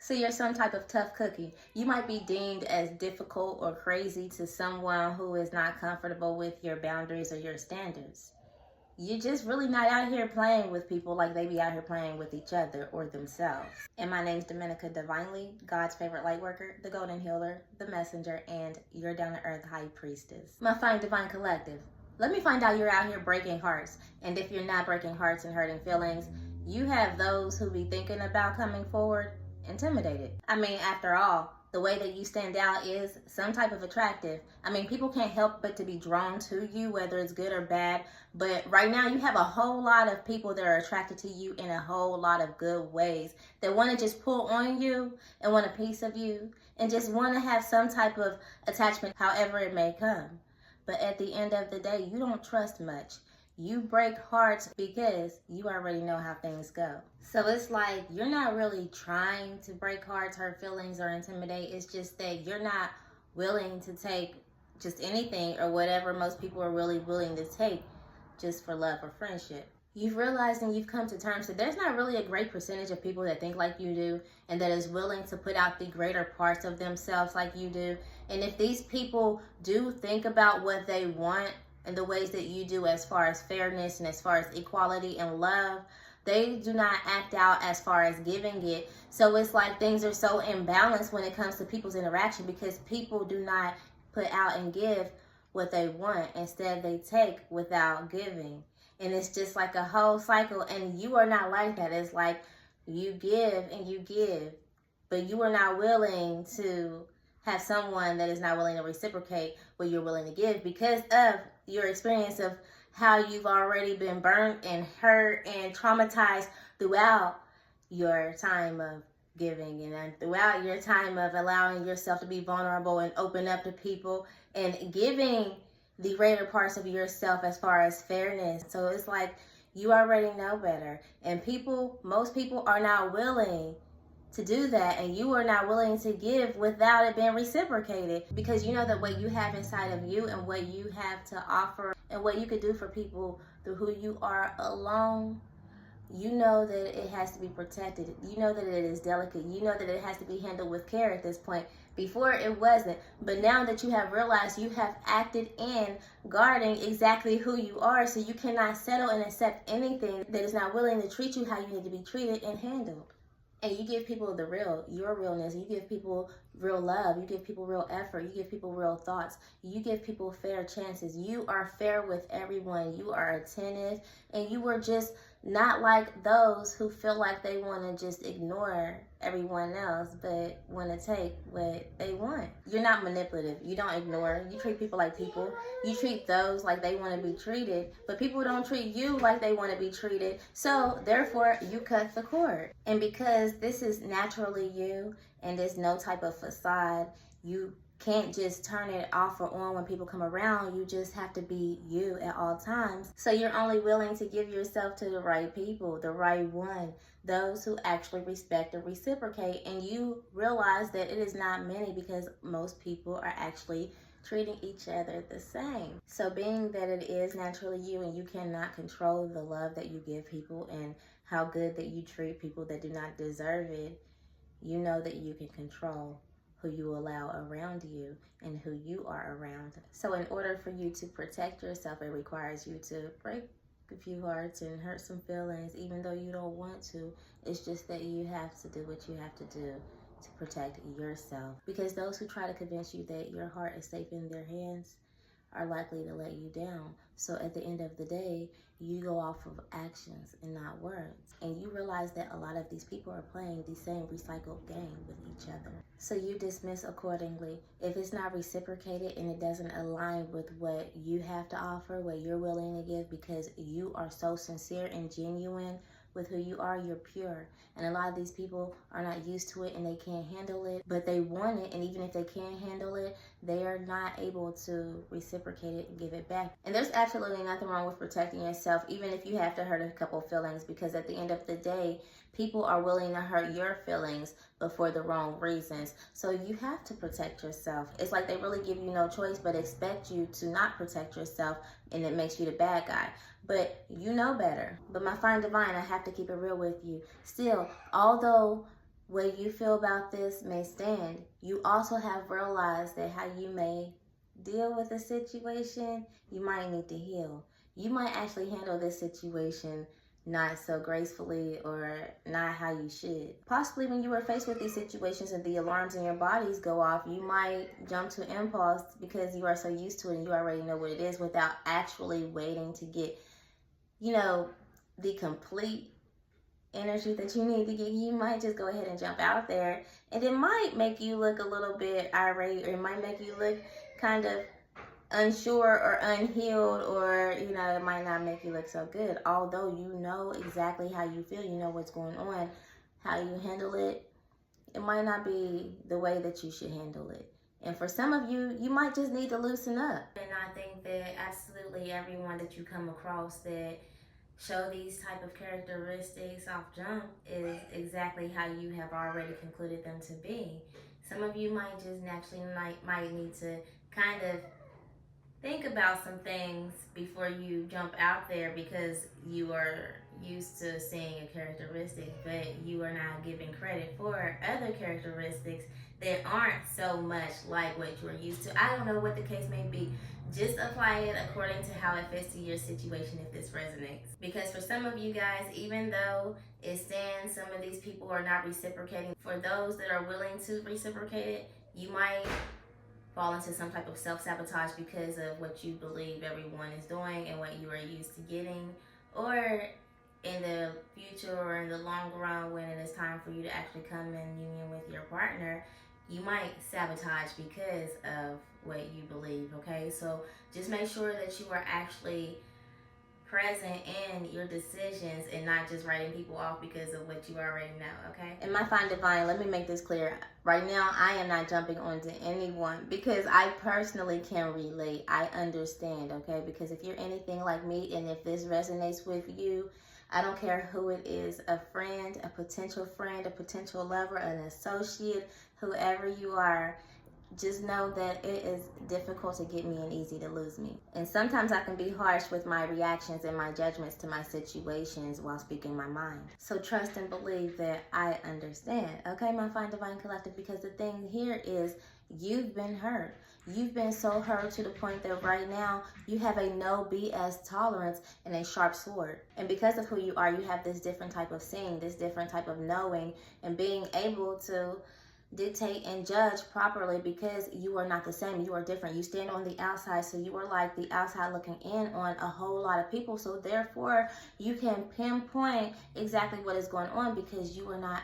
So you're some type of tough cookie. You might be deemed as difficult or crazy to someone who is not comfortable with your boundaries or your standards. You're just really not out here playing with people like they be out here playing with each other or themselves. And my name's Dominica Divinely, God's favorite light worker, the golden healer, the messenger, and your down-to-earth high priestess. My fine divine collective. Let me find out you're out here breaking hearts. And if you're not breaking hearts and hurting feelings, you have those who be thinking about coming forward intimidated. I mean, after all, the way that you stand out is some type of attractive. I mean, people can't help but to be drawn to you, whether it's good or bad. But right now, you have a whole lot of people that are attracted to you in a whole lot of good ways that want to just pull on you and want a piece of you and just want to have some type of attachment, however it may come. But at the end of the day, you don't trust much. You break hearts because you already know how things go. So it's like you're not really trying to break hearts, hurt feelings, or intimidate. It's just that you're not willing to take just anything or whatever most people are really willing to take just for love or friendship. You've realized and you've come to terms that there's not really a great percentage of people that think like you do and that is willing to put out the greater parts of themselves like you do. And if these people do think about what they want and the ways that you do as far as fairness and as far as equality and love, they do not act out as far as giving it. So it's like things are so imbalanced when it comes to people's interaction because people do not put out and give what they want. Instead, they take without giving. And it's just like a whole cycle. And you are not like that. It's like you give and you give, but you are not willing to have someone that is not willing to reciprocate what you're willing to give because of your experience of how you've already been burnt and hurt and traumatized throughout your time of giving and throughout your time of allowing yourself to be vulnerable and open up to people and giving the greater parts of yourself as far as fairness. So it's like you already know better. And most people are not willing to do that, and you are not willing to give without it being reciprocated because you know that what you have inside of you and what you have to offer and what you could do for people through who you are alone, you know that it has to be protected. You know that it is delicate. You know that it has to be handled with care at this point. Before it wasn't, but now that you have realized, you have acted in guarding exactly who you are, so you cannot settle and accept anything that is not willing to treat you how you need to be treated and handled. And you give people your realness. You give people real love. You give people real effort. You give people real thoughts. You give people fair chances. You are fair with everyone. You are attentive. And you are just not like those who feel like they want to just ignore everyone else, but want to take what they want. You're not manipulative. You don't ignore. You treat people like people. You treat those like they want to be treated, but people don't treat you like they want to be treated. So therefore, you cut the cord. And because this is naturally you and there's no type of facade, you can't just turn it off or on when people come around. You just have to be you at all times. So you're only willing to give yourself to the right people, the right one, those who actually respect and reciprocate. And you realize that it is not many because most people are actually treating each other the same. So being that it is naturally you and you cannot control the love that you give people and how good that you treat people that do not deserve it, you know that you can control who you allow around you and who you are around. So in order for you to protect yourself, it requires you to break a few hearts and hurt some feelings, even though you don't want to. It's just that you have to do what you have to do to protect yourself. Because those who try to convince you that your heart is safe in their hands are likely to let you down. So at the end of the day, you go off of actions and not words. And you realize that a lot of these people are playing the same recycled game with each other. So you dismiss accordingly. If it's not reciprocated and it doesn't align with what you have to offer, what you're willing to give, because you are so sincere and genuine with who you are, you're pure. And a lot of these people are not used to it and they can't handle it, but they want it. And even if they can't handle it, they are not able to reciprocate it and give it back. And there's absolutely nothing wrong with protecting yourself, even if you have to hurt a couple feelings, because at the end of the day, people are willing to hurt your feelings, but for the wrong reasons. So you have to protect yourself. It's like they really give you no choice but expect you to not protect yourself, and it makes you the bad guy. But you know better. But my fine divine, I have to keep it real with you. Still, although What you feel about this may stand. You also have realized that how you may deal with a situation, you might need to heal. You might actually handle this situation not so gracefully or not how you should. Possibly when you were faced with these situations and the alarms in your bodies go off, you might jump to impulse because you are so used to it and you already know what it is without actually waiting to get, the complete energy that you need to get. You might just go ahead and jump out there, and it might make you look a little bit irate, or it might make you look kind of unsure or unhealed, or it might not make you look so good, although you know exactly how you feel, you know what's going on. How you handle it, it might not be the way that you should handle it. And for some of you, you might just need to loosen up. And I think that absolutely everyone that you come across that show these type of characteristics off jump is exactly how you have already concluded them to be. Some of you might just naturally might need to kind of think about some things before you jump out there, because you are used to seeing a characteristic, but you are now giving credit for other characteristics that aren't so much like what you're used to. I don't know what the case may be. Just apply it according to how it fits to your situation if this resonates. Because for some of you guys, even though it's saying some of these people are not reciprocating, for those that are willing to reciprocate it, you might fall into some type of self-sabotage because of what you believe everyone is doing and what you are used to getting. Or in the future or in the long run, when it is time for you to actually come in union with your partner, you might sabotage because of what you believe, okay? So just make sure that you are actually present in your decisions and not just writing people off because of what you already know, okay? And my fine divine, let me make this clear. Right now, I am not jumping onto anyone because I personally can relate. I understand, okay? Because if you're anything like me and if this resonates with you, I don't care who it is, a friend, a potential lover, an associate, whoever you are, just know that it is difficult to get me and easy to lose me. And sometimes I can be harsh with my reactions and my judgments to my situations while speaking my mind. So trust and believe that I understand, okay, my fine divine collective, because the thing here is you've been hurt. You've been so hurt to the point that right now you have a no BS tolerance and a sharp sword. And because of who you are, you have this different type of seeing, this different type of knowing, and being able to dictate and judge properly, because you are not the same. You are different. You stand on the outside, so you are like the outside looking in on a whole lot of people. So therefore, you can pinpoint exactly what is going on because you are not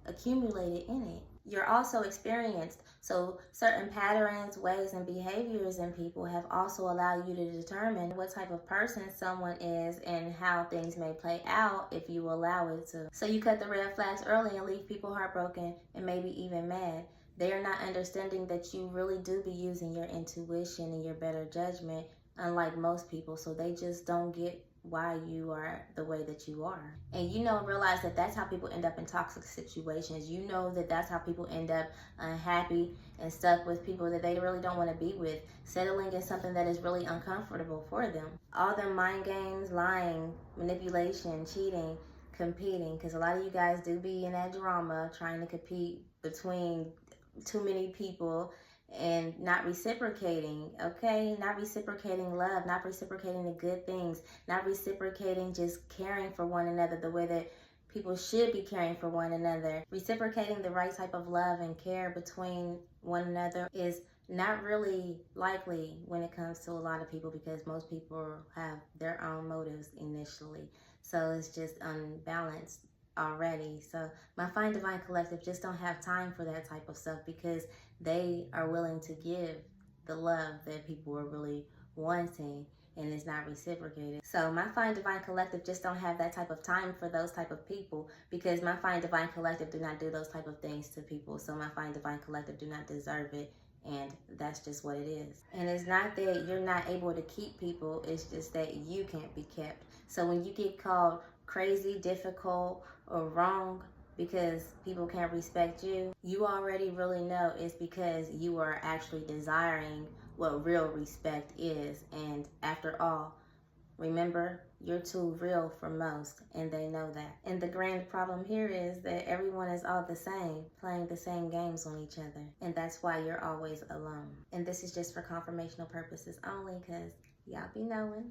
accumulated in it. You're also experienced. So certain patterns, ways, and behaviors in people have also allowed you to determine what type of person someone is and how things may play out if you allow it to. So you cut the red flags early and leave people heartbroken and maybe even mad. They are not understanding that you really do be using your intuition and your better judgment, unlike most people. So they just don't get why you are the way that you are. And realize that that's how people end up in toxic situations. That that's how people end up unhappy and stuck with people that they really don't want to be with, settling in something that is really uncomfortable for them. All the mind games, lying, manipulation, cheating, competing, because a lot of you guys do be in that drama trying to compete between too many people and not reciprocating, okay? Not reciprocating love, not reciprocating the good things, not reciprocating just caring for one another the way that people should be caring for one another. Reciprocating the right type of love and care between one another is not really likely when it comes to a lot of people, because most people have their own motives initially. So it's just unbalanced already. So my fine divine collective just don't have time for that type of stuff, because they are willing to give the love that people are really wanting, and it's not reciprocated. So my fine divine collective just don't have that type of time for those type of people, because my fine divine collective do not do those type of things to people. So my fine divine collective do not deserve it, and that's just what it is. And it's not that you're not able to keep people, it's just that you can't be kept. So when you get called crazy, difficult, or wrong because people can't respect you, you already really know it's because you are actually desiring what real respect is. And after all, Remember, you're too real for most, and they know that. And the grand problem here is that everyone is all the same, playing the same games on each other. And that's why you're always alone. And this is just for confirmational purposes only, because y'all be knowing.